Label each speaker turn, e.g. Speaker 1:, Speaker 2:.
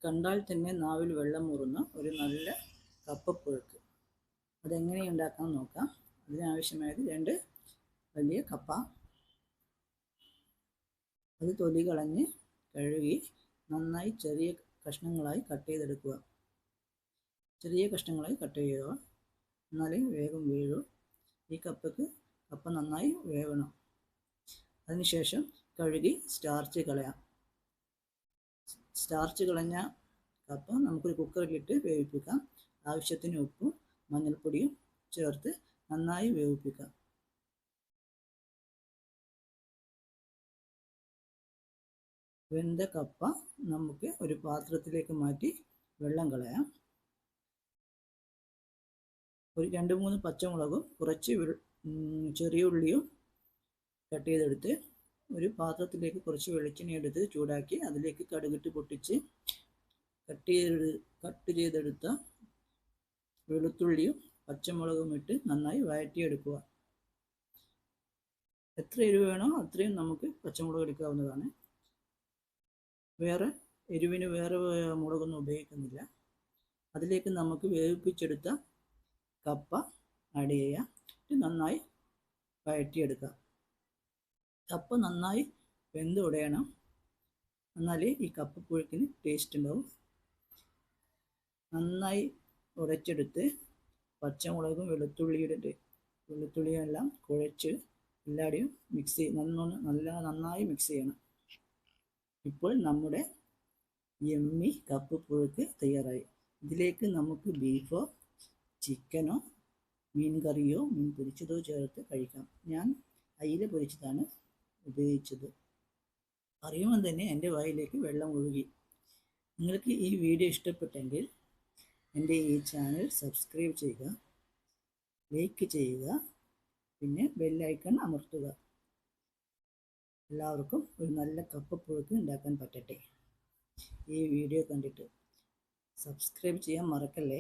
Speaker 1: കണ്ടാൽ തന്നെ നാവിൽ വെള്ളം ഊറുന്ന ഒരു നല്ല കപ്പപ്പുഴുക്ക്. അതെങ്ങനെ ഉണ്ടാക്കാൻ നോക്കാം. അതിനാവശ്യമായത് 2 വലിയ കപ്പ. അത് തൊലി കളഞ്ഞ് കഴുകി നന്നായി ചെറിയ കഷ്ണങ്ങളായി കട്ട് ചെയ്തെടുക്കുക. ചെറിയ കഷ്ണങ്ങളായി കട്ട് ചെയ്യുക, എന്നാലേ വേഗം വീഴൂ. ഈ കപ്പ നന്നായി വേവണം. അതിനുശേഷം കഴുകി സ്റ്റാർച്ച് കളയാം. സ്റ്റാർച്ച് കളഞ്ഞ കപ്പ നമുക്കൊരു കുക്കറിലിട്ട് വേവിപ്പിക്കാം. ആവശ്യത്തിന് ഉപ്പും മഞ്ഞൾപ്പൊടിയും ചേർത്ത് നന്നായി വേവിപ്പിക്കാം. വെന്ത കപ്പ നമുക്ക് ഒരു പാത്രത്തിലേക്ക് മാറ്റി വെള്ളം കളയാം. ഒരു 2-3 പച്ചമുളകും കുറച്ച് ചെറിയ ഉള്ളിയും കട്ട് ചെയ്തെടുത്ത് ഒരു പാത്രത്തിലേക്ക് കുറച്ച് വെളിച്ചെണ്ണ എടുത്ത് ചൂടാക്കി അതിലേക്ക് കടുകിട്ട് പൊട്ടിച്ച് കട്ട് ചെയ്തെടുത്ത വെളുത്തുള്ളിയും പച്ചമുളകും ഇട്ട് നന്നായി വഴറ്റിയെടുക്കുക. എത്ര എരിവ് വേണോ അത്രയും നമുക്ക് പച്ചമുളക് എടുക്കാവുന്നതാണ്. എരിവിന് വേറെ മുളകൊന്നും ഉപയോഗിക്കുന്നില്ല. അതിലേക്ക് നമുക്ക് വേവിപ്പിച്ചെടുത്ത കപ്പ ആഡ് ചെയ്യാം. നന്നായി വഴറ്റിയെടുക്കാം. കപ്പ നന്നായി വെന്ത് ഉടയണം, എന്നാലേ ഈ കപ്പപ്പുഴുക്കിന് ടേസ്റ്റ് ഉണ്ടാവും. നന്നായി ഉടച്ചെടുത്ത് പച്ചമുളകും വെളുത്തുള്ളിയും എല്ലാം കുഴച്ച് എല്ലാവരെയും നന്നായി മിക്സ് ചെയ്യണം. ഇപ്പോൾ നമ്മുടെ യമ്മി കപ്പപ്പുഴുക്ക് തയ്യാറായി. ഇതിലേക്ക് നമുക്ക് ബീഫോ ചിക്കനോ മീൻ കറിയോ മീൻ പൊരിച്ചതോ ചേർത്ത് കഴിക്കാം. ഞാൻ അയില പൊരിച്ചതാണ് ഉപയോഗിച്ചത്. അറിയുമ്പോൾ തന്നെ എൻ്റെ വായിലേക്ക് വെള്ളം ഒഴുകി. നിങ്ങൾക്ക് ഈ വീഡിയോ ഇഷ്ടപ്പെട്ടെങ്കിൽ എൻ്റെ ഈ ചാനൽ സബ്സ്ക്രൈബ് ചെയ്യുക, ലൈക്ക് ചെയ്യുക, പിന്നെ ബെല്ലൈക്കൺ അമർത്തുക. എല്ലാവർക്കും ഒരു നല്ല കപ്പപ്പുഴുക്ക് ഉണ്ടാക്കാൻ പറ്റട്ടെ. ഈ വീഡിയോ കണ്ടിട്ട് സബ്സ്ക്രൈബ് ചെയ്യാൻ മറക്കല്ലേ.